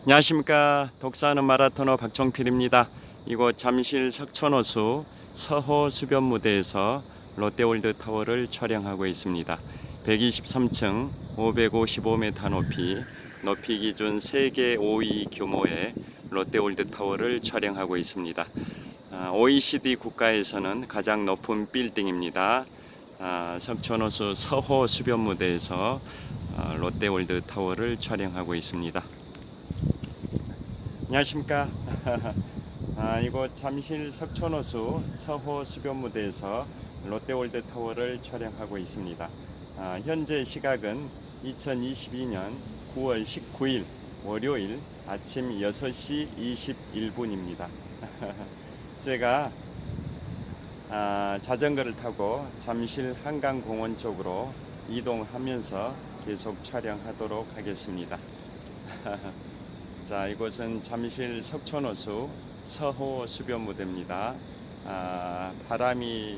안녕하십니까. 독서하는 마라토너 박종필입니다. 이곳 잠실 석촌호수 서호 수변무대에서 롯데월드타워를 촬영하고 있습니다. 123층 555m 높이 기준 세계 5위 규모의 롯데월드타워를 촬영하고 있습니다. OECD 국가에서는 가장 높은 빌딩입니다. 석촌호수 서호 수변무대에서 롯데월드타워를 촬영하고 있습니다. 안녕하십니까. 이곳 잠실 석촌호수 서호 수변무대에서 롯데월드타워를 촬영하고 있습니다. 현재 시각은 2022년 9월 19일 월요일 아침 6시 21분입니다. 제가 자전거를 타고 잠실 한강공원 쪽으로 이동하면서 계속 촬영하도록 하겠습니다. 자, 이곳은 잠실 석촌호수 서호 수변무대입니다. 바람이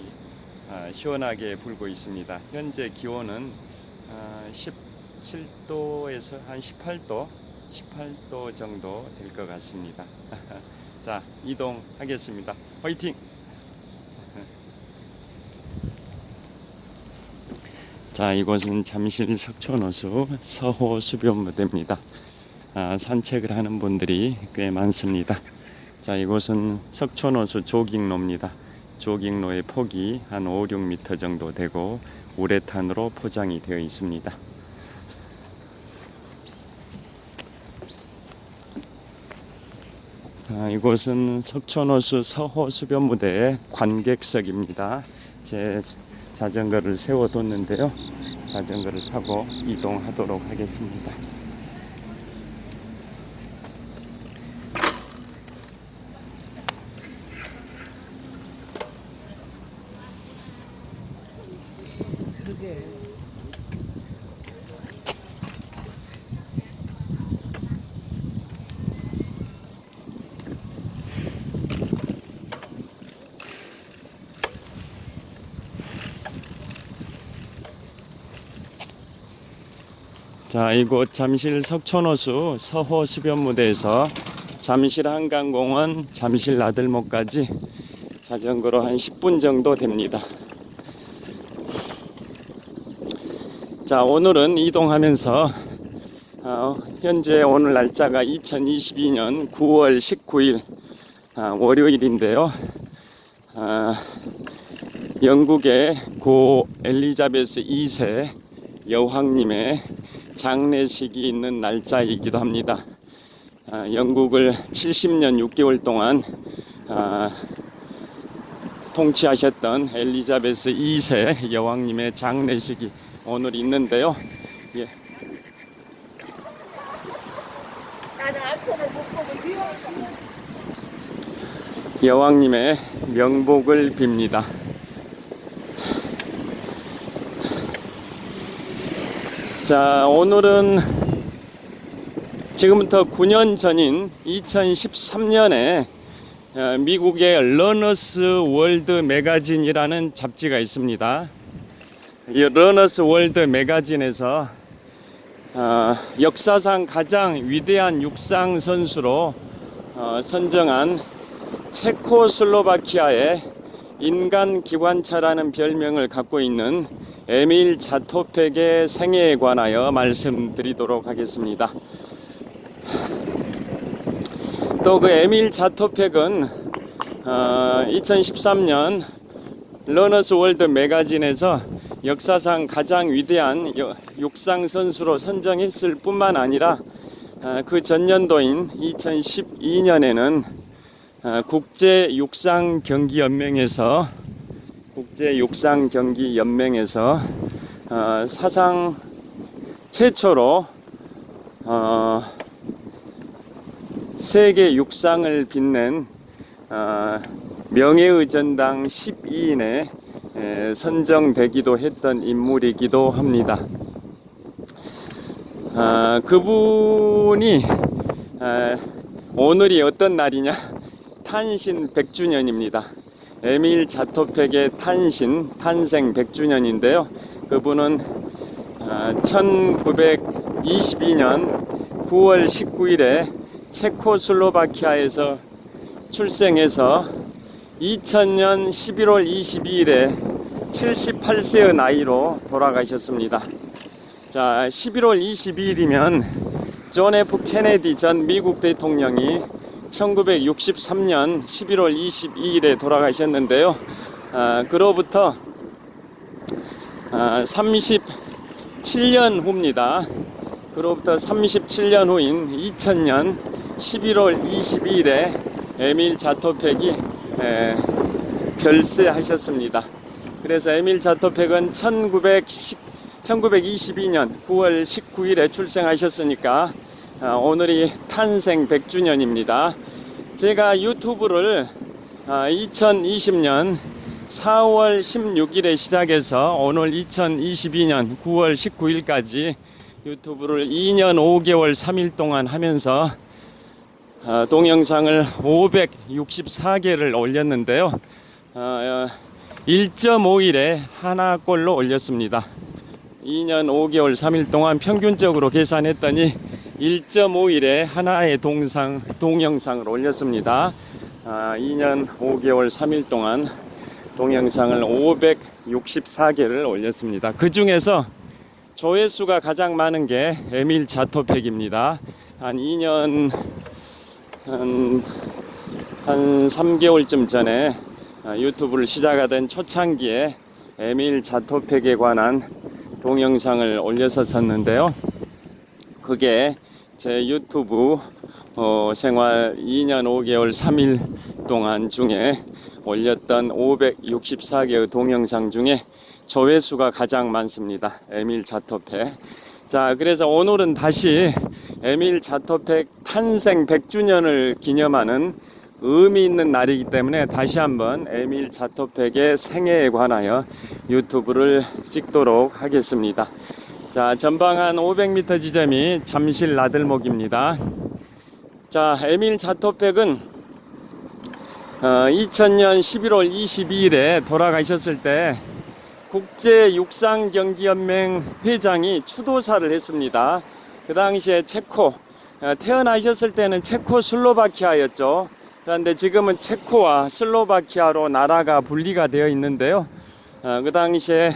시원하게 불고 있습니다. 현재 기온은 17도에서 한 18도 정도 될 것 같습니다. 자, 이동하겠습니다. 화이팅! 자, 이곳은 잠실 석촌호수 서호 수변무대입니다. 산책을 하는 분들이 꽤 많습니다. 자, 이곳은 석촌호수 조깅로입니다. 조깅로의 폭이 한 5, 6m 정도 되고 우레탄으로 포장이 되어 있습니다. 이곳은 석촌호수 서호 수변무대의 관객석입니다. 제 자전거를 세워뒀는데요. 자전거를 타고 이동하도록 하겠습니다. 자, 이곳 잠실 석촌호수 서호 수변무대에서 잠실 한강공원 잠실 나들목까지 자전거로 한 10분 정도 됩니다. 자, 오늘은 이동하면서 현재 오늘 날짜가 2022년 9월 19일 월요일인데요. 영국의 고 엘리자베스 2세 여왕님의 장례식이 있는 날짜이기도 합니다. 영국을 70년 6개월 동안 통치하셨던 엘리자베스 2세 여왕님의 장례식이 오늘 있는데요. 예. 여왕님의 명복을 빕니다. 자, 오늘은 지금부터 9년 전인 2013년에 미국의 러너스 월드 매거진이라는 잡지가 있습니다. 이 러너스 월드 매거진에서 역사상 가장 위대한 육상 선수로 선정한 체코슬로바키아의 인간 기관차라는 별명을 갖고 있는 에밀 자토펙의 생애에 관하여 말씀드리도록 하겠습니다. 또 그 에밀 자토펙은 2013년 러너스 월드 매거진에서 역사상 가장 위대한 육상 선수로 선정했을 뿐만 아니라 그 전년도인 2012년에는 국제육상경기연맹에서 사상 최초로 세계 육상을 빛낸 명예의 전당 12인에 선정되기도 했던 인물이기도 합니다. 그분이 오늘이 어떤 날이냐? 탄신 100주년입니다. 에밀 자토펙의 탄생 100주년인데요. 그분은 1922년 9월 19일에 체코슬로바키아에서 출생해서 2000년 11월 22일에 78세의 나이로 돌아가셨습니다. 자, 11월 22일이면 존 F 케네디 전 미국 대통령이 1963년 11월 22일에 돌아가셨는데요. 그로부터 37년 후입니다. 그로부터 37년 후인 2000년 11월 22일에 에밀 자토펙이 별세하셨습니다. 그래서 에밀 자토펙은 1922년 9월 19일에 출생하셨으니까 오늘이 탄생 100주년입니다. 제가 유튜브를 2020년 4월 16일에 시작해서 오늘 2022년 9월 19일까지 유튜브를 2년 5개월 3일 동안 하면서 동영상을 564개를 올렸는데요. 1.5일에 하나꼴로 올렸습니다. 2년 5개월 3일 동안 평균적으로 계산했더니 1.5일에 하나의 동영상을 올렸습니다. 2년 5개월 3일 동안 동영상을 564개를 올렸습니다. 그 중에서 조회수가 가장 많은 게 에밀 자토펙입니다. 한 2년 한 3개월쯤 전에 유튜브를 시작하던 초창기에 에밀 자토펙에 관한 동영상을 올렸었는데요. 그게 제 유튜브 생활 2년 5개월 3일 동안 중에 올렸던 564개의 동영상 중에 조회수가 가장 많습니다. 에밀 자토펙. 자, 그래서 오늘은 다시 에밀 자토펙 탄생 100주년을 기념하는 의미 있는 날이기 때문에 다시 한번 에밀 자토펙의 생애에 관하여 유튜브를 찍도록 하겠습니다. 자, 전방 한 500m 지점이 잠실 나들목입니다. 자, 에밀 자토펙은 2000년 11월 22일에 돌아가셨을 때 국제육상경기연맹 회장이 추도사를 했습니다. 그 당시에 태어나셨을 때는 체코슬로바키아였죠. 그런데 지금은 체코와 슬로바키아로 나라가 분리가 되어 있는데요. 그 당시에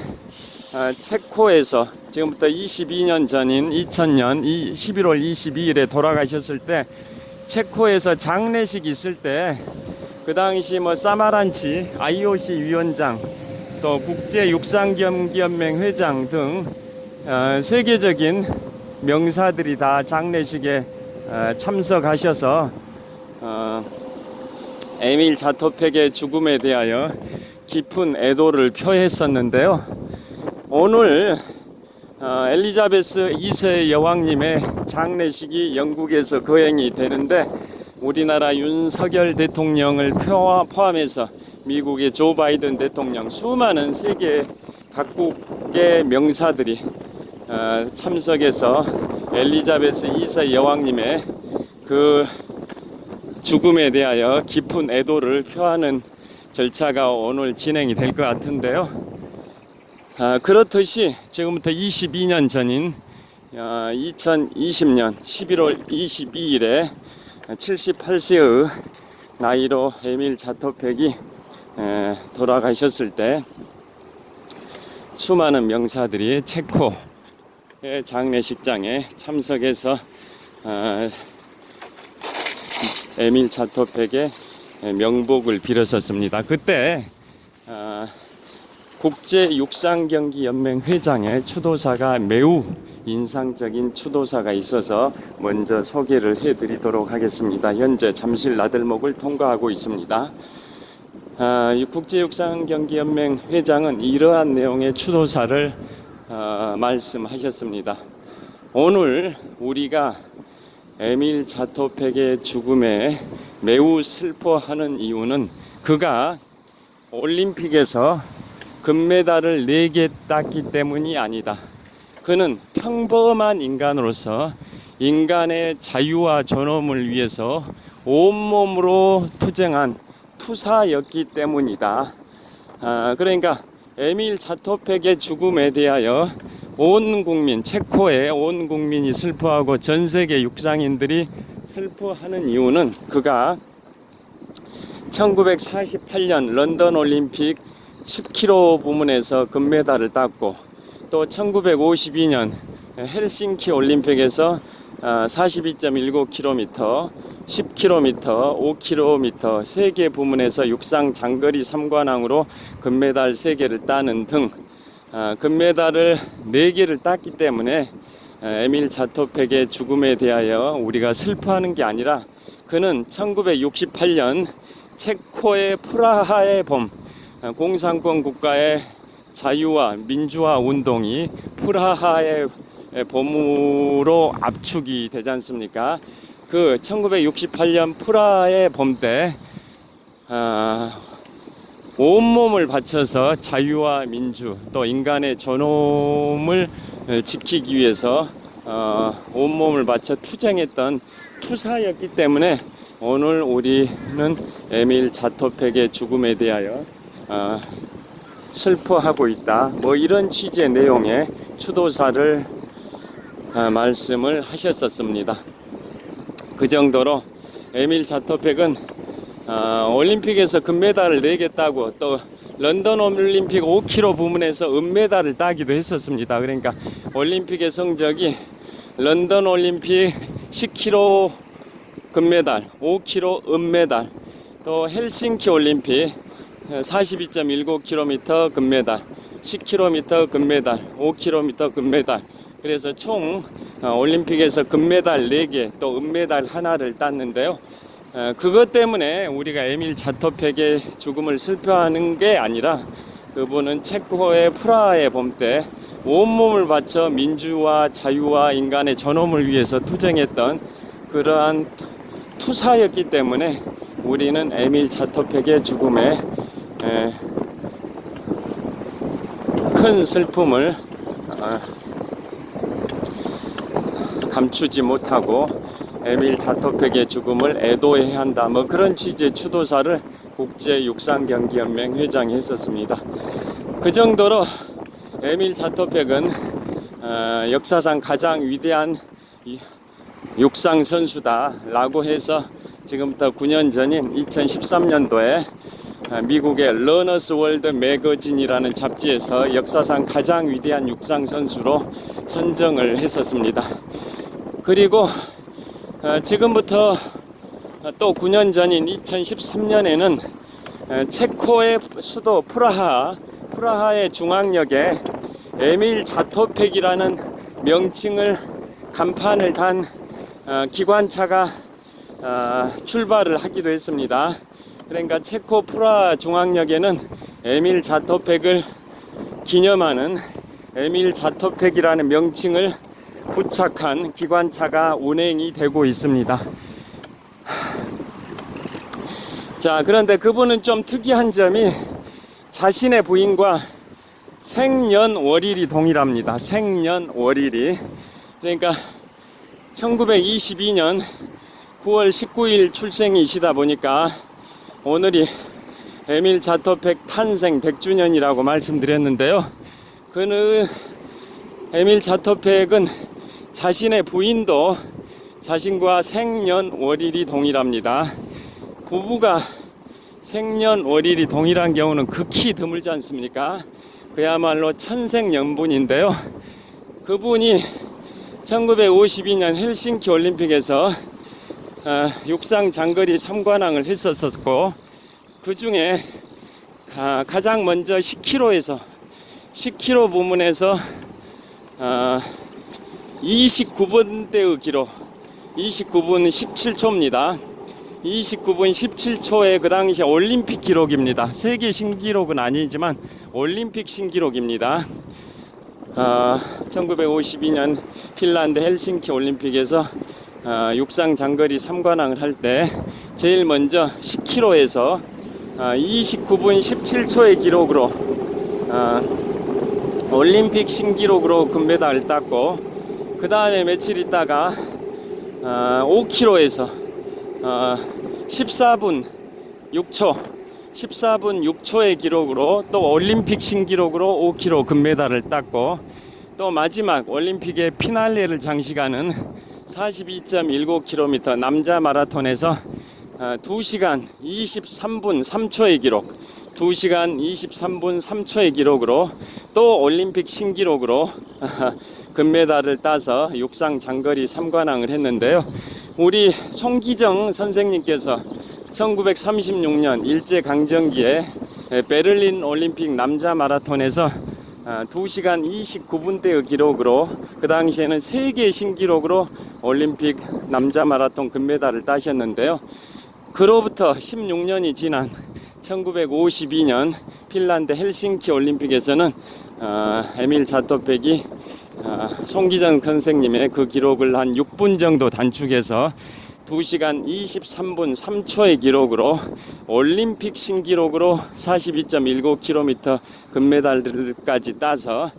체코에서 지금부터 22년 전인 2000년 11월 22일에 돌아가셨을 때 체코에서 장례식이 있을 때 그 당시 사마란치 IOC 위원장 또 국제육상경기연맹 회장 등 세계적인 명사들이 다 장례식에 참석하셔서 에밀 자토펙의 죽음에 대하여 깊은 애도를 표했었는데요. 오늘 엘리자베스 2세 여왕님의 장례식이 영국에서 거행이 되는데 우리나라 윤석열 대통령을 포함해서 미국의 조 바이든 대통령, 수많은 세계 각국의 명사들이 참석해서 엘리자베스 2세 여왕님의 그 죽음에 대하여 깊은 애도를 표하는 절차가 오늘 진행이 될 것 같은데요. 그렇듯이 지금부터 22년 전인 2020년 11월 22일에 78세의 나이로 에밀 자토펙이 돌아가셨을 때 수많은 명사들이 체코의 장례식장에 참석해서 에밀 자토펙의 명복을 빌었었습니다. 그때 국제육상경기연맹 회장의 추도사가 매우 인상적인 추도사가 있어서 먼저 소개를 해드리도록 하겠습니다. 현재 잠실 나들목을 통과하고 있습니다. 국제육상경기연맹 회장은 이러한 내용의 추도사를 말씀하셨습니다. 오늘 우리가 에밀 자토펙의 죽음에 매우 슬퍼하는 이유는 그가 올림픽에서 금메달을 4개 땄기 때문이 아니다. 그는 평범한 인간으로서 인간의 자유와 존엄을 위해서 온몸으로 투쟁한 투사였기 때문이다. 그러니까 에밀 자토펙의 죽음에 대하여 온 국민, 체코의 온 국민이 슬퍼하고 전 세계 육상인들이 슬퍼하는 이유는 그가 1948년 런던 올림픽 10km 부문에서 금메달을 땄고, 또 1952년 헬싱키 올림픽에서 42.19km, 10km, 5km 세 개 부문에서 육상 장거리 3관왕으로 금메달 3개를 따는 등 금메달을 4개를 땄기 때문에 에밀 자토팩의 죽음에 대하여 우리가 슬퍼하는 게 아니라, 그는 1968년 체코의 프라하의 봄, 공산권 국가의 자유와 민주화 운동이 프라하의 봄으로 압축이 되지 않습니까? 그 1968년 프라하의 봄 때 온몸을 바쳐서 자유와 민주, 또 인간의 존엄을 지키기 위해서 온몸을 바쳐 투쟁했던 투사였기 때문에 오늘 우리는 에밀 자토팩의 죽음에 대하여 슬퍼하고 있다, 뭐 이런 취지의 내용의 추도사를 말씀을 하셨었습니다. 그 정도로 에밀 자토팩은 올림픽에서 금메달을 4개 따고, 또 런던 올림픽 5km 부문에서 은메달을 따기도 했었습니다. 그러니까 올림픽의 성적이 런던 올림픽 10km 금메달, 5km 은메달, 또 헬싱키 올림픽 42.19km 금메달, 10km 금메달, 5km 금메달, 그래서 총 올림픽에서 금메달 4개, 또 은메달 하나를 땄는데요. 그것 때문에 우리가 에밀 자토팩의 죽음을 슬퍼하는 게 아니라, 그분은 체코의 프라하의 봄 때 온몸을 바쳐 민주와 자유와 인간의 존엄을 위해서 투쟁했던 그러한 투사였기 때문에 우리는 에밀 자토팩의 죽음에 큰 슬픔을 감추지 못하고 에밀 자토팩의 죽음을 애도해야 한다, 뭐 그런 취지의 추도사를 국제육상경기연맹 회장이 했었습니다. 그 정도로 에밀 자토팩은 역사상 가장 위대한 육상 선수다라고 해서 지금부터 9년 전인 2013년도에 미국의 러너스 월드 매거진이라는 잡지에서 역사상 가장 위대한 육상 선수로 선정을 했었습니다. 그리고 지금부터 또 9년 전인 2013년에는 체코의 수도 프라하의 중앙역에 에밀 자토팩이라는 명칭을 간판을 단 기관차가 출발을 하기도 했습니다. 그러니까 체코 프라하 중앙역에는 에밀 자토팩을 기념하는 에밀 자토팩이라는 명칭을 부착한 기관차가 운행이 되고 있습니다. 자, 그런데 그분은 좀 특이한 점이 자신의 부인과 생년월일이 동일합니다. 생년월일이. 그러니까 1922년 9월 19일 출생이시다 보니까 오늘이 에밀 자토팩 탄생 100주년이라고 말씀드렸는데요. 그는 에밀 자토팩은 자신의 부인도 자신과 생년월일이 동일합니다. 부부가 생년월일이 동일한 경우는 극히 드물지 않습니까? 그야말로 천생연분인데요. 그분이 1952년 헬싱키 올림픽에서 육상 장거리 3관왕을 했었고, 그 중에 가장 먼저 10km 부문에서 29분대의 기록, 29분 17초입니다. 29분 17초의 그 당시 올림픽 기록입니다. 세계 신기록은 아니지만 올림픽 신기록입니다. 1952년 핀란드 헬싱키 올림픽에서 육상 장거리 3관왕을 할 때 제일 먼저 10km에서 29분 17초의 기록으로 올림픽 신기록으로 금메달을 땄고, 그 다음에 며칠 있다가 5km에서 14분 6초의 기록으로 또 올림픽 신기록으로 5km 금메달을 땄고, 또 마지막 올림픽의 피날레를 장식하는 42.19km 남자 마라톤에서 2시간 23분 3초의 기록, 2시간 23분 3초의 기록으로 또 올림픽 신기록으로 금메달을 따서 육상 장거리 3관왕을 했는데요. 우리 송기정 선생님께서 1936년 일제강점기에 베를린 올림픽 남자 마라톤에서 2시간 29분대의 기록으로 그 당시에는 세계 신기록으로 올림픽 남자 마라톤 금메달을 따셨는데요. 그로부터 16년이 지난 1952년 핀란드 헬싱키 올림픽에서는 에밀 자토백이 송기정 선생님의 그 기록을 한 6분 정도 단축해서 2시간 23분 3초의 기록으로 올림픽 신기록으로 42.19km 금메달까지 따서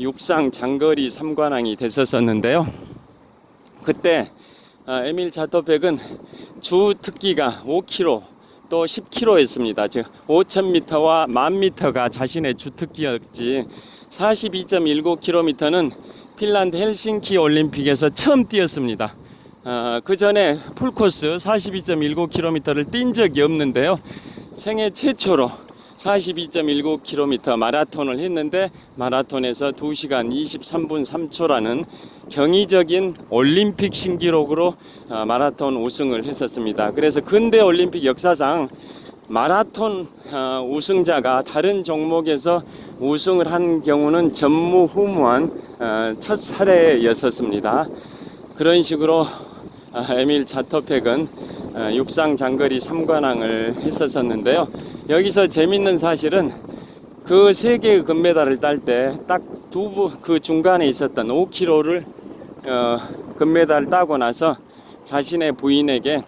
육상 장거리 3관왕이 됐었는데요. 그때 에밀 자토백은 주 특기가 5km 또 10km였습니다. 즉 5,000m와 10,000m가 자신의 주 특기였지 42.19km는 핀란드 헬싱키 올림픽에서 처음 뛰었습니다. 그 전에 풀코스 42.19km를 뛴 적이 없는데요. 생애 최초로 42.19km 마라톤을 했는데 마라톤에서 2시간 23분 3초라는 경이적인 올림픽 신기록으로 마라톤 우승을 했었습니다. 그래서 근대 올림픽 역사상 마라톤 우승자가 다른 종목에서 우승을 한 경우는 전무후무한 첫 사례였었습니다. 그런 식으로 에밀 자토백은 육상 장거리 3관왕을 했었는데요. 여기서 재밌는 사실은 그 세 개의 금메달을 딸 때 딱 그 중간에 있었던 5km를 금메달을 따고 나서 자신의 부인에게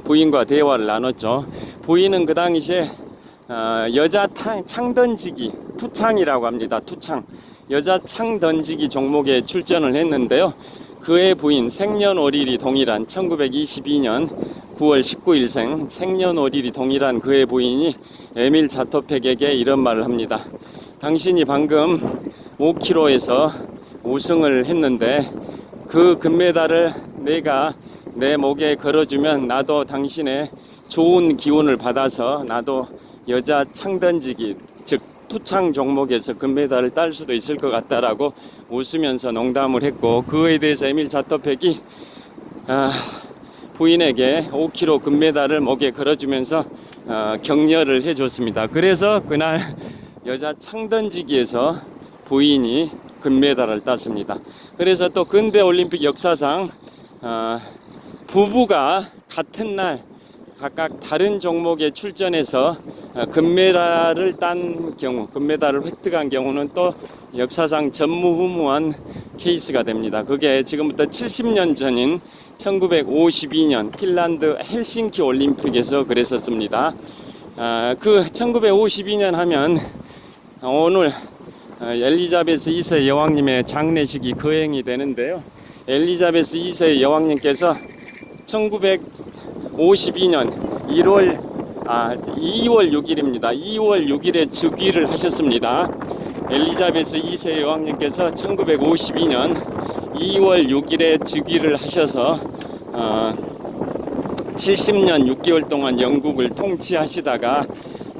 부인과 대화를 나눴죠. 부인은 그 당시에 여자 창 던지기 투창이라고 합니다. 투창 여자 창 던지기 종목에 출전을 했는데요. 그의 부인 생년월일이 동일한 1922년 9월 19일생 생년월일이 동일한 그의 부인이 에밀 자토백에게 이런 말을 합니다. 당신이 방금 5km에서 우승을 했는데 그 금메달을 내가 내 목에 걸어주면 나도 당신의 좋은 기운을 받아서 나도 여자 창 던지기 즉 투창 종목에서 금메달을 딸 수도 있을 것 같다라고 웃으면서 농담을 했고, 그에 대해서 에밀 자토백이 부인에게 5kg 금메달을 목에 걸어주면서 격려를 해줬습니다. 그래서 그날 여자 창 던지기에서 부인이 금메달을 땄습니다. 그래서 또 근대 올림픽 역사상 부부가 같은 날 각각 다른 종목에 출전해서 금메달을 딴 경우, 금메달을 획득한 경우는 또 역사상 전무후무한 케이스가 됩니다. 그게 지금부터 70년 전인 1952년 핀란드 헬싱키 올림픽에서 그랬었습니다. 그 1952년 하면 오늘 엘리자베스 2세 여왕님의 장례식이 거행이 되는데요. 엘리자베스 2세 여왕님께서 1952년 2월 6일입니다. 2월 6일에 즉위를 하셨습니다. 엘리자베스 2세 여왕님께서 1952년 2월 6일에 즉위를 하셔서 70년 6개월 동안 영국을 통치하시다가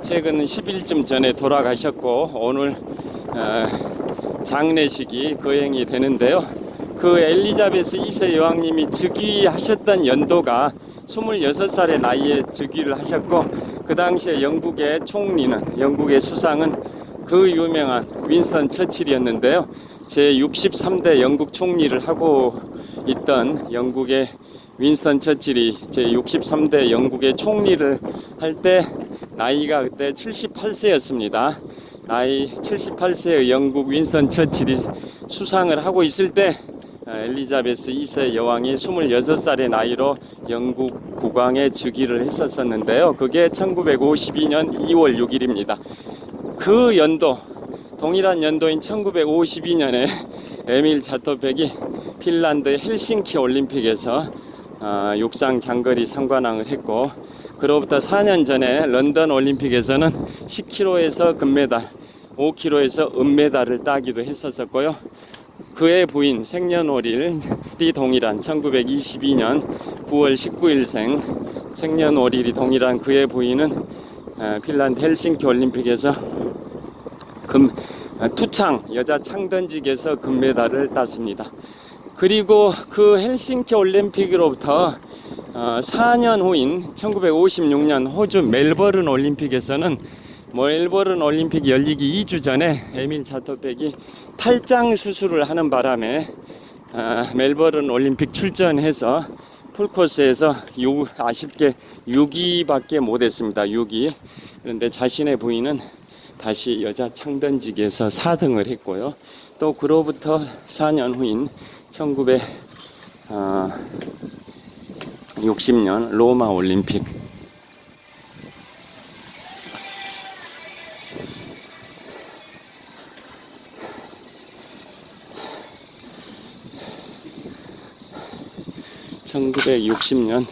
최근 10일쯤 전에 돌아가셨고 오늘 장례식이 거행이 되는데요. 그 엘리자베스 2세 여왕님이 즉위하셨던 연도가 26살의 나이에 즉위를 하셨고, 그 당시에 영국의 총리는, 영국의 수상은 그 유명한 윈스턴 처칠이었는데요. 제63대 영국 총리를 하고 있던 영국의 윈스턴 처칠이 제63대 영국의 총리를 할 때 나이가 그때 78세였습니다. 나이 78세의 영국 윈스턴 처칠이 수상을 하고 있을 때 엘리자베스 2세 여왕이 26살의 나이로 영국 국왕에 즉위를 했었는데요. 그게 1952년 2월 6일입니다. 그 연도, 동일한 연도인 1952년에 에밀 자토백이 핀란드 헬싱키 올림픽에서 육상 장거리 3관왕을 했고, 그로부터 4년 전에 런던 올림픽에서는 10km에서 금메달, 5km에서 은메달을 따기도 했었고요. 그의 부인 생년월일이 동일한 1922년 9월 19일생 생년월일이 동일한 그의 부인은 핀란드 헬싱키 올림픽에서 투창 여자 창던직에서 금메달을 땄습니다. 그리고 그 헬싱키 올림픽으로부터 4년 후인 1956년 호주 멜버른 올림픽에서는 멜버른 올림픽 열리기 2주 전에 에밀 자토백이 탈장 수술을 하는 바람에 멜버른 올림픽 출전해서 풀코스에서 아쉽게 6위밖에 못했습니다. 6위. 그런데 자신의 부인은 다시 여자 창던직에서 4등을 했고요. 또 그로부터 4년 후인 1960년 로마 올림픽 (1960년)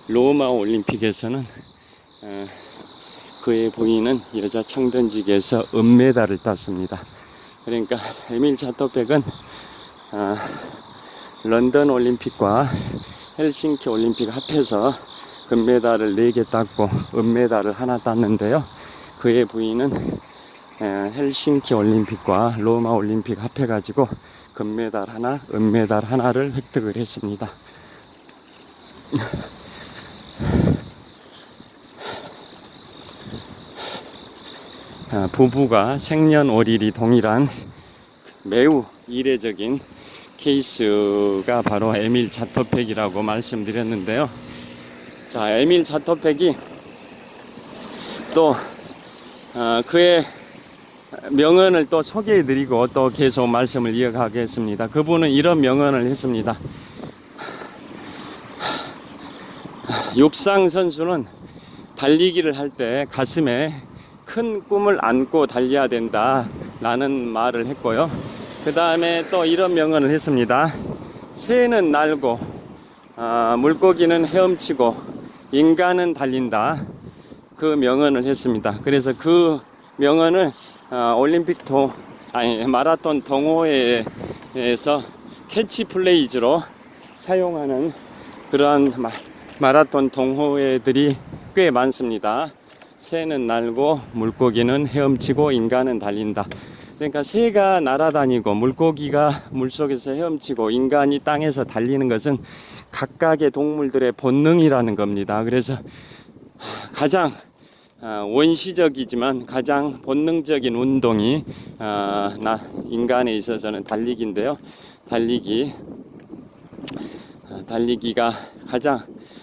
로마 올림픽에서는 그의 부인은 여자 창던직에서 은메달을 땄습니다. 그러니까 에밀 자토백은 런던 올림픽과 헬싱키 올림픽 합해서 금메달을 4개 땄고 은메달을 하나 땄는데요. 그의 부인은 헬싱키 올림픽과 로마 올림픽 합해가지고 금메달 하나, 은메달 하나를 획득을 했습니다. 부부가 생년월일이 동일한 매우 이례적인 케이스가 바로 에밀 자토백이라고 말씀드렸는데요. 자, 에밀 자토백이 또 그의 명언을 또 소개해드리고 또 계속 말씀을 이어가겠습니다. 그분은 이런 명언을 했습니다. 육상 선수는 달리기를 할 때 가슴에 큰 꿈을 안고 달려야 된다 라는 말을 했고요. 그 다음에 또 이런 명언을 했습니다. 새는 날고 물고기는 헤엄치고 인간은 달린다. 그 명언을 했습니다. 그래서 그 명언을 마라톤 동호회에서 캐치플레이즈로 사용하는 그러한 마라톤 동호회들이 꽤 많습니다. 새는 날고 물고기는 헤엄치고 인간은 달린다. 그러니까 새가 날아다니고 물고기가 물속에서 헤엄치고 인간이 땅에서 달리는 것은 각각의 동물들의 본능이라는 겁니다. 그래서 가장 원시적이지만 가장 본능적인 운동이 인간에 있어서는 달리기인데요. 달리기가 가장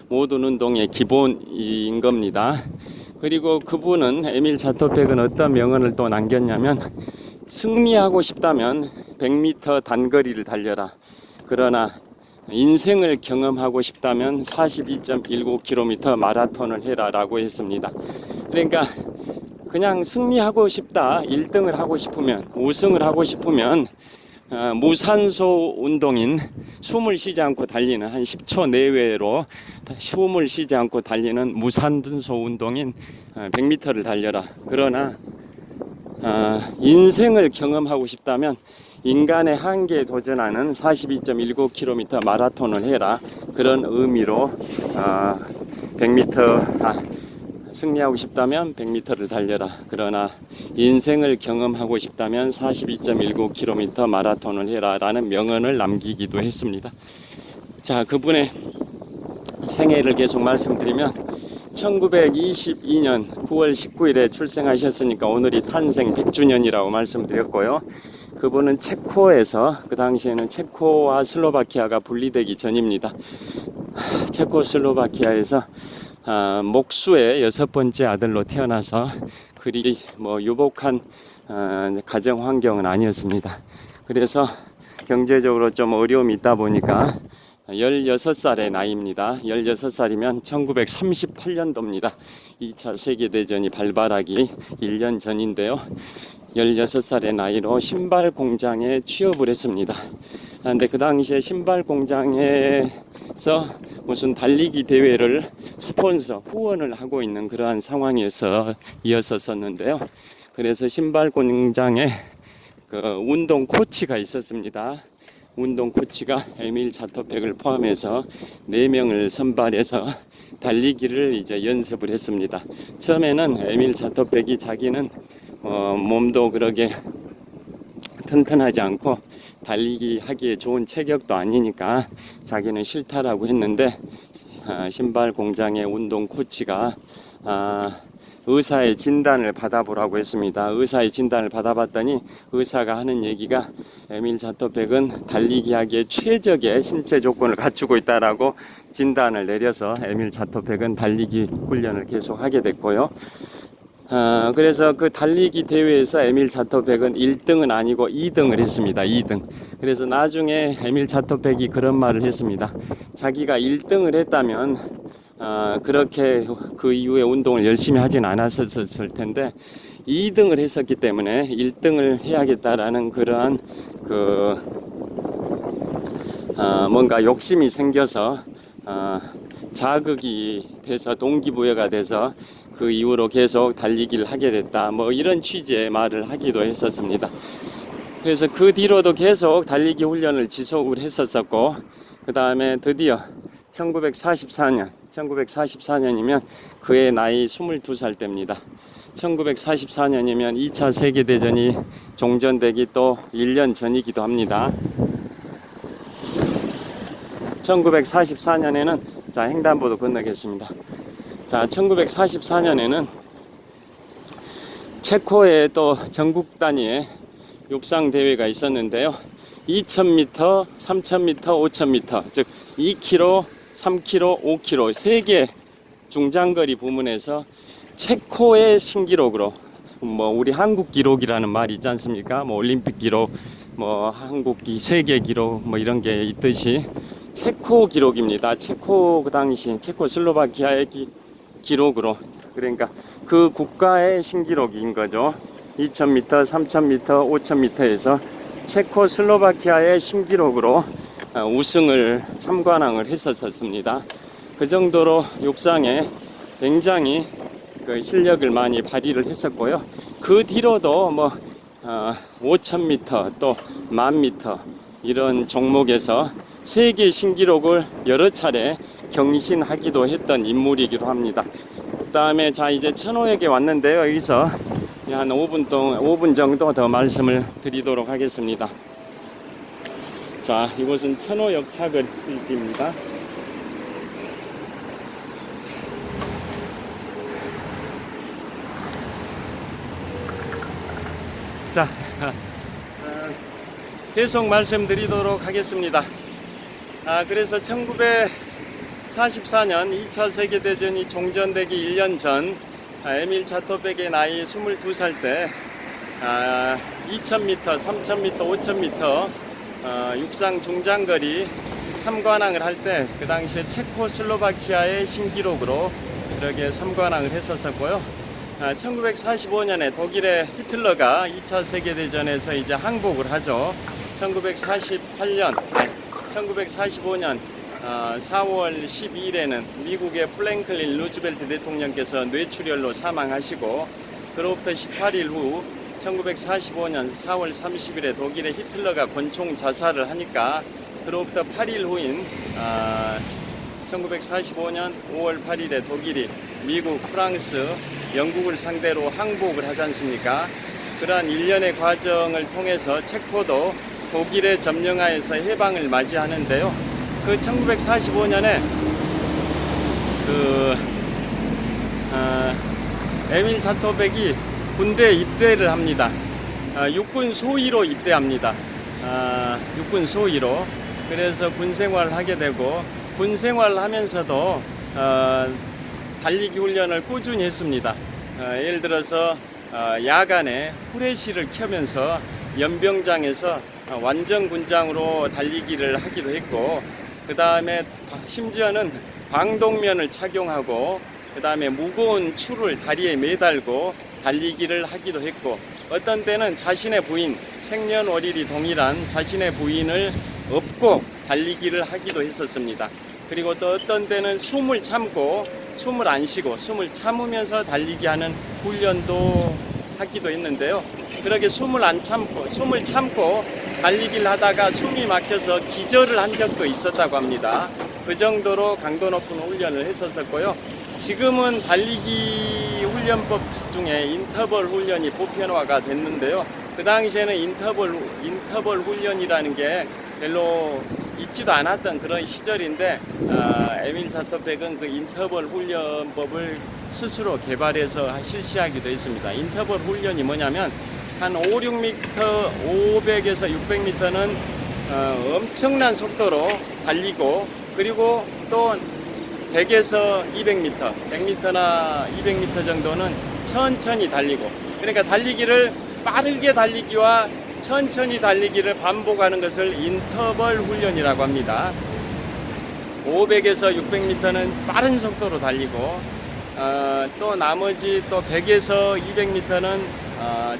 모든 운동의 기본인 겁니다. 그리고 그분은 에밀 자토백은 어떤 명언을 또 남겼냐면 승리하고 싶다면 100m 단거리를 달려라. 그러나 인생을 경험하고 싶다면 42.19km 마라톤을 해라 라고 했습니다. 그러니까 그냥 승리하고 싶다, 1등을 하고 싶으면, 우승을 하고 싶으면 무산소 운동인 숨을 쉬지 않고 달리는 한 10초 내외로 숨을 쉬지 않고 달리는 무산소 운동인 100m를 달려라. 그러나 인생을 경험하고 싶다면 인간의 한계에 도전하는 42.19km 마라톤을 해라. 그런 의미로 100m 승리하고 싶다면 100m를 달려라. 그러나 인생을 경험하고 싶다면 42.19km 마라톤을 해라 라는 명언을 남기기도 했습니다. 자, 그분의 생애를 계속 말씀드리면 1922년 9월 19일에 출생하셨으니까 오늘이 탄생 100주년이라고 말씀드렸고요. 그분은 체코에서, 그 당시에는 체코와 슬로바키아가 분리되기 전입니다. 체코슬로바키아에서 목수의 6번째 아들로 태어나서 그리 유복한 가정 환경은 아니었습니다. 그래서 경제적으로 좀 어려움이 있다 보니까 16살의 나이입니다. 16살이면 1938년도입니다. 2차 세계대전이 발발하기 1년 전인데요. 16살의 나이로 신발 공장에 취업을 했습니다. 그런데 그 당시에 신발 공장에서 무슨 달리기 대회를 스폰서, 후원을 하고 있는 그러한 상황에서 이었었는데요. 그래서 신발 공장에 그 운동 코치가 있었습니다. 운동 코치가 에밀 자토백을 포함해서 4명을 선발해서 달리기를 이제 연습을 했습니다. 처음에는 에밀 자토백이 자기는 몸도 그러게 튼튼하지 않고 달리기 하기에 좋은 체격도 아니니까 자기는 싫다라고 했는데 신발 공장의 운동 코치가 의사의 진단을 받아보라고 했습니다. 의사의 진단을 받아봤더니 의사가 하는 얘기가 에밀 자토백은 달리기 하기에 최적의 신체 조건을 갖추고 있다라고 진단을 내려서 에밀 자토백은 달리기 훈련을 계속 하게 됐고요. 그래서 그 달리기 대회에서 에밀 자토백은 1등은 아니고 2등을 했습니다. 2등. 그래서 나중에 에밀 자토백이 그런 말을 했습니다. 자기가 1등을 했다면 그렇게 그 이후에 운동을 열심히 하진 않았었을 텐데 2등을 했었기 때문에 1등을 해야겠다라는 그러한 뭔가 욕심이 생겨서 자극이 돼서 동기부여가 돼서 그 이후로 계속 달리기를 하게 됐다. 뭐 이런 취지의 말을 하기도 했었습니다. 그래서 그 뒤로도 계속 달리기 훈련을 지속을 했었고 그 다음에 드디어 1944년이면 그의 나이 22살 때입니다. 1944년이면 2차 세계대전이 종전되기 또 1년 전이기도 합니다. 1944년에는 자 횡단보도 건너겠습니다. 자 1944년에는 체코의 또 전국 단위의 육상 대회가 있었는데요. 2000m, 3000m, 5000m 즉 2km, 3km, 5km 3개 중장거리 부문에서 체코의 신기록으로 뭐 우리 한국 기록이라는 말이 있지 않습니까? 뭐 올림픽 기록, 뭐 한국 세계 기록 뭐 이런 게 있듯이 체코 기록입니다. 체코 그 당시 체코슬로바키아의 기록으로 그러니까 그 국가의 신기록인 거죠. 2000m, 3000m, 5000m에서 체코슬로바키아의 신기록으로 우승을 3관왕을 했었습니다. 그 정도로 육상에 굉장히 그 실력을 많이 발휘를 했었고요. 그 뒤로도 뭐 5000m 또 10,000m 이런 종목에서 세계 신기록을 여러 차례 경신하기도 했던 인물이기도 합니다. 그 다음에 자 이제 천호역에 왔는데요. 여기서 한 5분 정도 더 말씀을 드리도록 하겠습니다. 자 이곳은 천호역 사거리입니다. 자 계속 말씀드리도록 하겠습니다. 그래서 1944년 2차 세계대전이 종전되기 1년 전 에밀 자토백의 나이 22살 때 2000m, 3000m, 5000m 육상 중장거리 3관왕을 할 때 그 당시에 체코슬로바키아의 신기록으로 이렇게 3관왕을 했었고요. 1945년에 독일의 히틀러가 2차 세계대전에서 이제 항복을 하죠. 1945년 4월 12일에는 미국의 프랭클린 루즈벨트 대통령께서 뇌출혈로 사망하시고 그로부터 18일 후 1945년 4월 30일에 독일의 히틀러가 권총 자살을 하니까 그로부터 8일 후인 1945년 5월 8일에 독일이 미국, 프랑스, 영국을 상대로 항복을 하지 않습니까? 그러한 일련의 과정을 통해서 체코도 독일의 점령하에서 해방을 맞이하는데요. 그 1945년에 에밀 자토백이 군대 입대를 합니다. 육군 소위로 입대합니다. 육군 소위로. 그래서 군 생활을 하게 되고 군 생활을 하면서도 달리기 훈련을 꾸준히 했습니다. 예를 들어서 야간에 후레쉬를 켜면서 연병장에서 완전 군장으로 달리기를 하기도 했고 그 다음에 심지어는 방독면을 착용하고 그 다음에 무거운 추를 다리에 매달고 달리기를 하기도 했고 어떤 때는 자신의 부인 생년월일이 동일한 자신의 부인을 업고 달리기를 하기도 했었습니다. 그리고 또 어떤 때는 숨을 참고 숨을 안 쉬고 숨을 참으면서 달리기 하는 훈련도 하기도 했는데요. 그렇게 숨을 참고 달리기를 하다가 숨이 막혀서 기절을 한 적도 있었다고 합니다. 그 정도로 강도 높은 훈련을 했었고요. 지금은 달리기 훈련법 중에 인터벌 훈련이 보편화가 됐는데요. 그 당시에는 인터벌 훈련이라는 게 별로 있지도 않았던 그런 시절인데, 에밀 자토백은 그 인터벌 훈련법을 스스로 개발해서 실시하기도 했습니다. 인터벌 훈련이 뭐냐면 한 5, 6m, 500에서 600m는 엄청난 속도로 달리고, 그리고 또 100에서 200m, 100m나 200m 정도는 천천히 달리고, 그러니까 달리기를 빠르게 달리기와 천천히 달리기를 반복하는 것을 인터벌 훈련이라고 합니다. 500에서 600m는 빠른 속도로 달리고, 또 나머지 또 100에서 200m는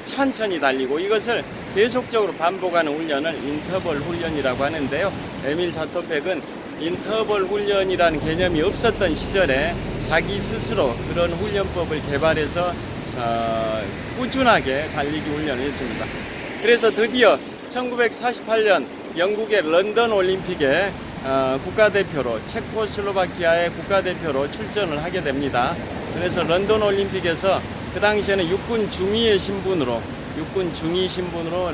천천히 달리고, 이것을 계속적으로 반복하는 훈련을 인터벌 훈련이라고 하는데요. 에밀 자토백은 인터벌 훈련이라는 개념이 없었던 시절에 자기 스스로 그런 훈련법을 개발해서 꾸준하게 달리기 훈련을 했습니다. 그래서 드디어 1948년 영국의 런던 올림픽에 국가대표로, 체코슬로바키아의 국가대표로 출전을 하게 됩니다. 그래서 런던 올림픽에서 그 당시에는 육군 중위의 신분으로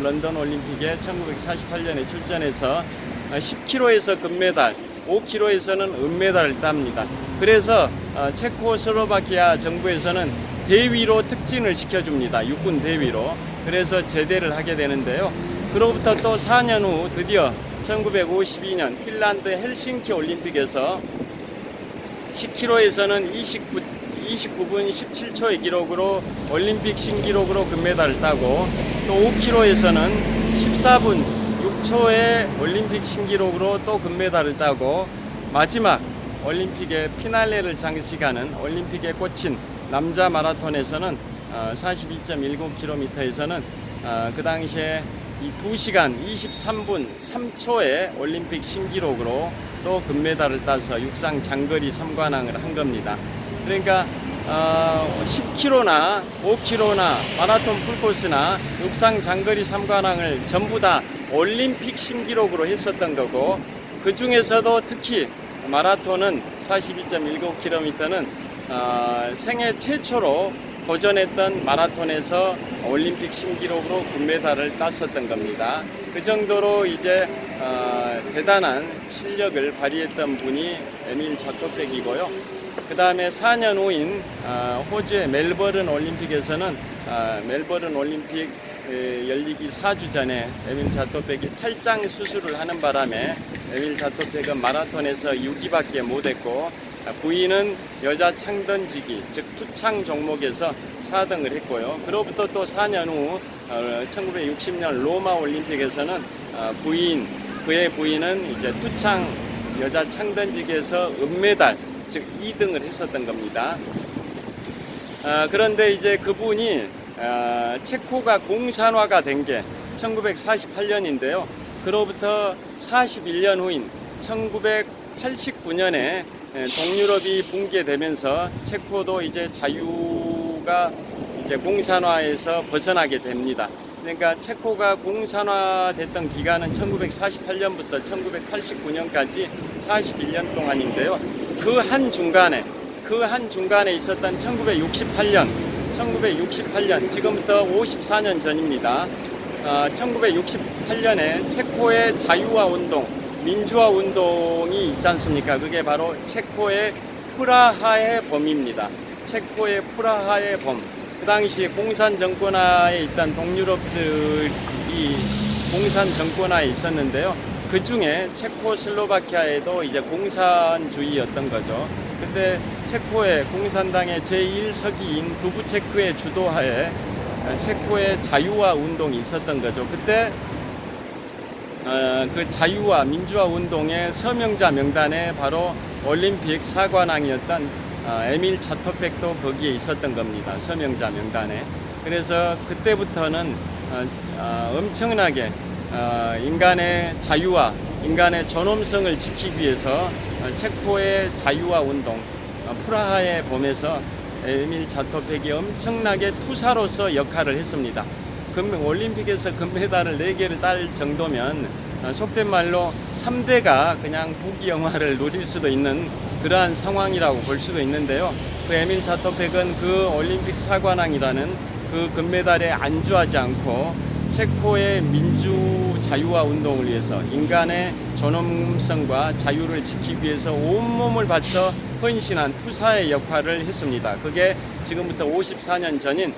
런던 올림픽에 1948년에 출전해서 10km에서 금메달, 5km에서는 은메달을 땁니다. 그래서 체코슬로바키아 정부에서는 대위로 특진을 시켜줍니다. 육군 대위로. 그래서 제대를 하게 되는데요. 그로부터 또 4년 후 드디어 1952년 핀란드 헬싱키 올림픽에서 10km에서는 29분 17초의 기록으로 올림픽 신기록으로 금메달을 따고, 또 5km에서는 14분 6초의 올림픽 신기록으로 또 금메달을 따고, 마지막 올림픽의 피날레를 장식하는 올림픽에 꽂힌 남자 마라톤에서는 42.19km에서는 그 당시에 2시간 23분 3초의 올림픽 신기록으로 또 금메달을 따서 육상 장거리 3관왕을 한 겁니다. 그러니까 10km나 5km나 마라톤 풀코스나 육상 장거리 3관왕을 전부 다 올림픽 신기록으로 했었던 거고, 그 중에서도 특히 마라톤은 42.19km는 생애 최초로 도전했던 마라톤에서 올림픽 신기록으로 금메달을 땄었던 겁니다. 그 정도로 이제 대단한 실력을 발휘했던 분이 에밀 자토백이고요. 그 다음에 4년 후인 호주의 멜버른 올림픽에서는 멜버른 올림픽 열리기 4주 전에 에밀 자토백이 탈장 수술을 하는 바람에 에밀 자토백은 마라톤에서 6위밖에 못했고, 부인은 여자 창던지기, 즉 투창 종목에서 4등을 했고요. 그로부터 또 4년 후 1960년 로마 올림픽에서는 그의 부인은 이제 투창 여자 창던지기에서 은메달, 즉 2등을 했었던 겁니다. 그런데 이제 그분이 체코가 공산화가 된 게 1948년인데요. 그로부터 41년 후인 1989년에 동유럽이 붕괴되면서 체코도 이제 자유가 이제 공산화에서 벗어나게 됩니다. 그러니까 체코가 공산화됐던 기간은 1948년부터 1989년까지 41년 동안인데요. 그 한 중간에 있었던 1968년, 지금부터 54년 전입니다. 1968년에 체코의 자유화 운동, 민주화 운동이 있지 않습니까? 그게 바로 체코의 프라하의 봄입니다. 체코의 프라하의 봄. 그 당시 공산 정권하에 있던 동유럽들이 공산 정권하에 있었는데요. 그 중에 체코슬로바키아에도 이제 공산주의였던 거죠. 근데 체코의 공산당의 제1서기인 두부체크의 주도하에 체코의 자유화 운동이 있었던 거죠. 그때 그 자유화 민주화 운동의 서명자 명단에 바로 올림픽 4관왕이었던 에밀 자토백도 거기에 있었던 겁니다. 서명자 명단에. 그래서 그때부터는 엄청나게 인간의 자유와 인간의 존엄성을 지키기 위해서 체코의 자유화 운동, 프라하의 봄에서 에밀 자토백이 엄청나게 투사로서 역할을 했습니다. 올림픽에서 금메달을 4개를 딸 정도면 속된 말로 3대가 그냥 부귀 영화를 누릴 수도 있는 그러한 상황이라고 볼 수도 있는데요. 그 에밀 자토펙은 그 올림픽 사관왕이라는 그 금메달에 안주하지 않고 체코의 민주 자유화 운동을 위해서 인간의 존엄성과 자유를 지키기 위해서 온몸을 바쳐 헌신한 투사의 역할을 했습니다. 그게 지금부터 54년 전인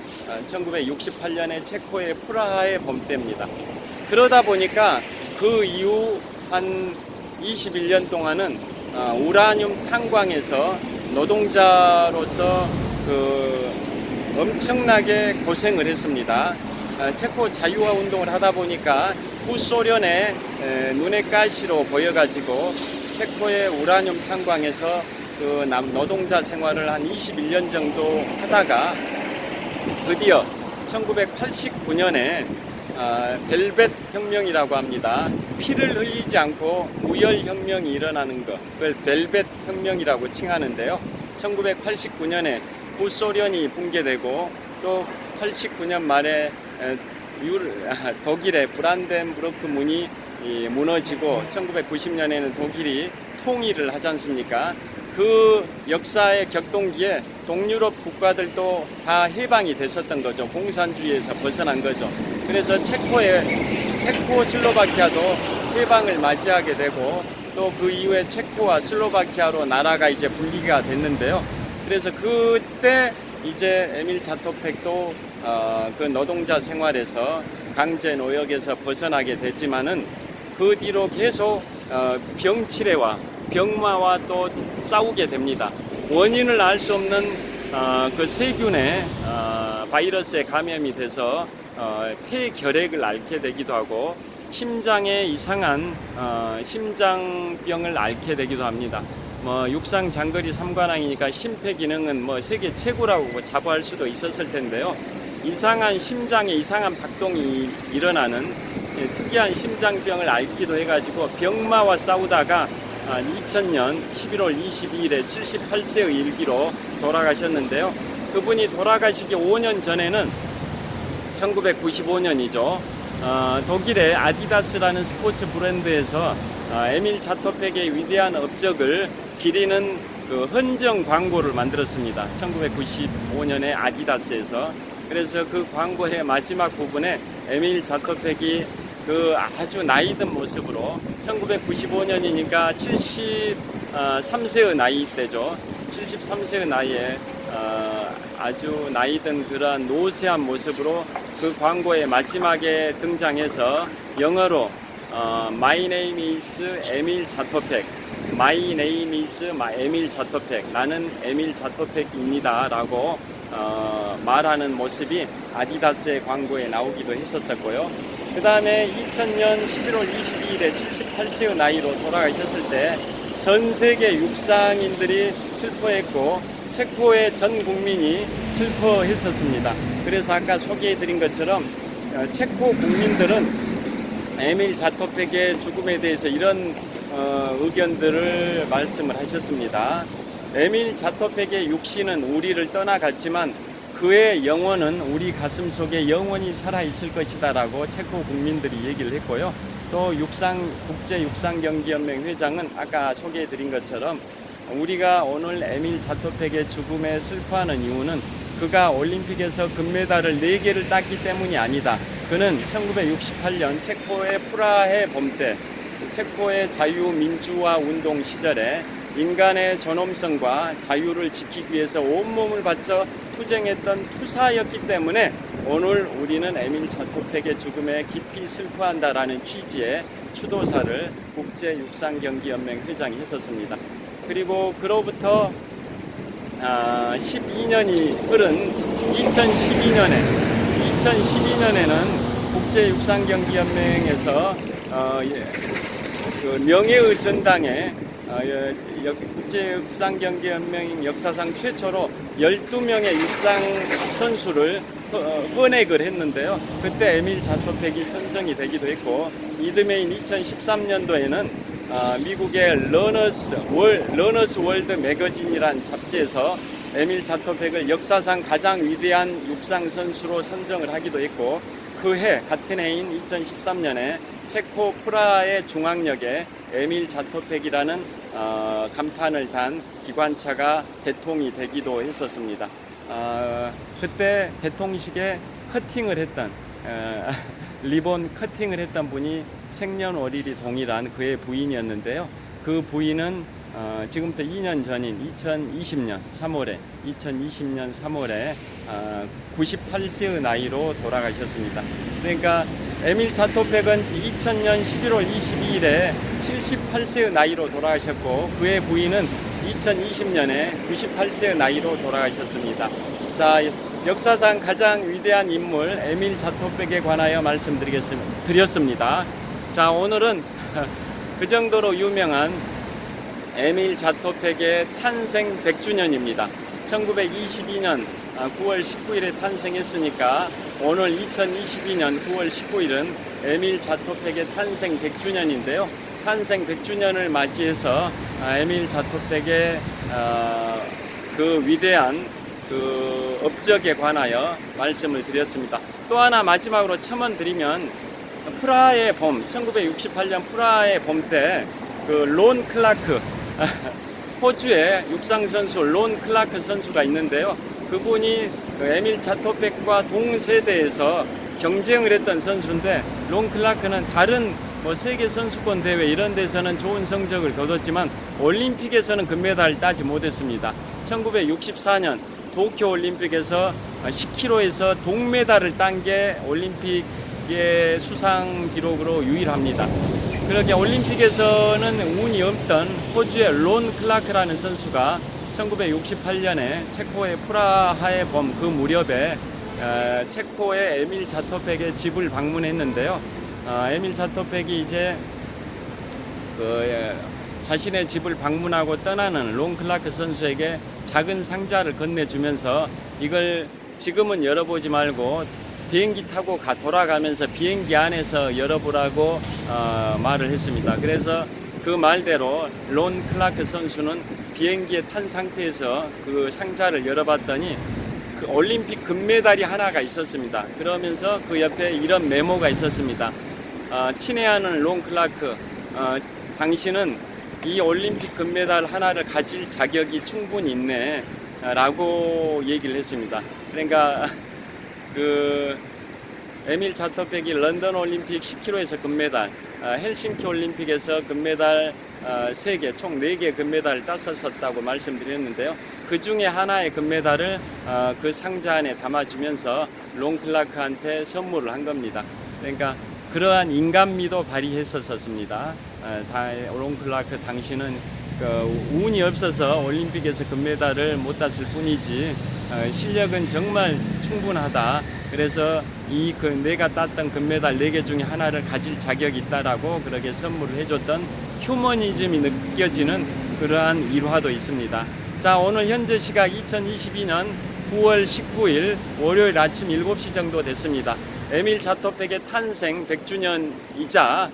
1968년에 체코의 프라하의 범때입니다. 그러다 보니까 그 이후 한 21년 동안은 우라늄 탄광에서 노동자로서 엄청나게 고생을 했습니다. 체코 자유화 운동을 하다 보니까 후소련의 눈의 가시로 보여가지고 체코의 우라늄 탄광에서 그 노동자 생활을 한 21년 정도 하다가 드디어 1989년에 벨벳 혁명이라고 합니다. 피를 흘리지 않고 우열 혁명이 일어나는 것, 그걸 벨벳 혁명이라고 칭하는데요. 1989년에 후소련이 붕괴되고 또 89년 말에 독일의 브란덴부르크 문이 무너지고 1990년에는 독일이 통일을 하지 않습니까? 그 역사의 격동기에 동유럽 국가들도 다 해방이 됐었던 거죠. 공산주의에서 벗어난 거죠. 그래서 체코슬로바키아도 해방을 맞이하게 되고 또 그 이후에 체코와 슬로바키아로 나라가 이제 분리가 됐는데요. 그래서 그때 이제 에밀 자토펙도 그 노동자 생활에서 강제 노역에서 벗어나게 됐지만은 그 뒤로 계속 병치레와 병마와 또 싸우게 됩니다. 원인을 알 수 없는 그 세균의 바이러스에 감염이 돼서 폐결핵을 앓게 되기도 하고 심장에 이상한 심장병을 앓게 되기도 합니다. 육상 장거리 3관왕이니까 심폐기능은 세계 최고라고 자부할 수도 있었을 텐데요. 이상한 심장에 이상한 박동이 일어나는 특이한 심장병을 앓기도 해가지고 병마와 싸우다가 2000년 11월 22일에 78세의 일기로 돌아가셨는데요. 그분이 돌아가시기 5년 전에는 1995년이죠. 독일의 아디다스라는 스포츠 브랜드에서 에밀 자토펙의 위대한 업적을 기리는 그 헌정 광고를 만들었습니다. 1995년에 아디다스에서. 그래서 그 광고의 마지막 부분에 에밀 자토펙이 그 아주 나이든 모습으로 1995년이니까 73세의 나이 때죠. 73세의 나이에 아주 나이든 그러한 노쇠한 모습으로 그 광고의 마지막에 등장해서 영어로 My name is 에밀 자토펙, My name is 에밀 자토펙, 나는 에밀 자토펙입니다 라고 말하는 모습이 아디다스의 광고에 나오기도 했었고요. 그 다음에 2000년 11월 22일에 78세의 나이로 돌아가셨을 때 전 세계 육상인들이 슬퍼했고 체코의 전 국민이 슬퍼했었습니다. 그래서 아까 소개해드린 것처럼 체코 국민들은 에밀 자토펙의 죽음에 대해서 이런 의견들을 말씀을 하셨습니다. 에밀 자토펙의 육신은 우리를 떠나갔지만 그의 영혼은 우리 가슴 속에 영원히 살아있을 것이다 라고 체코 국민들이 얘기를 했고요. 또 국제육상경기연맹 회장은 아까 소개해드린 것처럼 우리가 오늘 에밀 자토펙의 죽음에 슬퍼하는 이유는 그가 올림픽에서 금메달을 4개를 땄기 때문이 아니다. 그는 1968년 체코의 프라하의 봄때 체코의 자유민주화 운동 시절에 인간의 존엄성과 자유를 지키기 위해서 온몸을 바쳐 투쟁했던 투사였기 때문에 오늘 우리는 에밀 자토펙의 죽음에 깊이 슬퍼한다라는 취지의 추도사를 국제육상경기연맹 회장이 했었습니다. 그리고 그로부터 12년이 흐른 2012년에는 국제육상경기연맹에서 그 명예의 전당에 국제육상경기연맹 역사상 최초로 12명의 육상 선수를 헌액을 했는데요. 그때 에밀 자토펙이 선정이 되기도 했고 이듬해인 2013년도에는 미국의 러너스 월드 매거진이란 잡지에서 에밀 자토펙을 역사상 가장 위대한 육상 선수로 선정을 하기도 했고 그 해 같은 해인 2013년에 체코 프라하의 중앙역에 에밀 자토펙이라는 간판을 단 기관차가 개통이 되기도 했었습니다. 그때 개통식에 커팅을 했던 리본 커팅을 했던 분이 생년월일이 동일한 그의 부인이었는데요. 그 부인은 지금부터 2년 전인 2020년 3월에 98세의 나이로 돌아가셨습니다. 그러니까 에밀 자토펙은 2000년 11월 22일에 78세의 나이로 돌아가셨고 그의 부인은 2020년에 98세의 나이로 돌아가셨습니다. 자, 역사상 가장 위대한 인물 에밀 자토펙에 관하여 말씀드렸습니다. 자, 오늘은 그 정도로 유명한 에밀 자토펙의 탄생 100주년입니다. 1922년 9월 19일에 탄생했으니까 오늘 2022년 9월 19일은 에밀 자토펙의 탄생 100주년인데요. 탄생 100주년을 맞이해서 에밀 자토펙의 그 위대한 그 업적에 관하여 말씀을 드렸습니다. 또 하나 마지막으로 첨언드리면 프라하의 봄, 1968년 프라하의 봄 때 그 론 클라크 호주의 육상 선수 론 클라크 선수가 있는데요. 그분이 그 에밀 자토펙과 동세대에서 경쟁을 했던 선수인데 론 클라크는 다른 세계 선수권 대회 이런 데서는 좋은 성적을 거뒀지만 올림픽에서는 금메달을 따지 못했습니다. 1964년 도쿄 올림픽에서 10km에서 동메달을 딴 게 올림픽의 수상 기록으로 유일합니다. 그렇게 올림픽에서는 운이 없던 호주의 론 클라크라는 선수가 1968년에 체코의 프라하의 봄 그 무렵에 체코의 에밀 자토펙의 집을 방문했는데요. 에밀 자토펙이 이제 자신의 집을 방문하고 떠나는 론 클라크 선수에게 작은 상자를 건네주면서 이걸 지금은 열어보지 말고 비행기 타고 돌아가면서 비행기 안에서 열어보라고 말을 했습니다. 그래서 그 말대로 론 클라크 선수는 비행기에 탄 상태에서 그 상자를 열어봤더니 그 올림픽 금메달이 하나가 있었습니다. 그러면서 그 옆에 이런 메모가 있었습니다. 친애하는 론 클라크, 당신은 이 올림픽 금메달 하나를 가질 자격이 충분히 있네 라고 얘기를 했습니다. 그러니까 그 에밀 자토펙이 런던 올림픽 10km에서 금메달, 헬싱키 올림픽에서 금메달 3개, 총 4개 금메달을 땄었다고 말씀드렸는데요. 그 중에 하나의 금메달을 그 상자 안에 담아주면서 론 클라크한테 선물을 한 겁니다. 그러니까 그러한 인간미도 발휘했었습니다. 론 클라크 당신은 운이 없어서 올림픽에서 금메달을 못 땄을 뿐이지 실력은 정말 충분하다. 그래서 내가 땄던 금메달 4개 중에 하나를 가질 자격이 있다라고 그렇게 선물을 해줬던 휴머니즘이 느껴지는 그러한 일화도 있습니다. 자, 오늘 현재 시각 2022년 9월 19일 월요일 아침 7시 정도 됐습니다. 에밀 자토펙의 탄생 100주년이자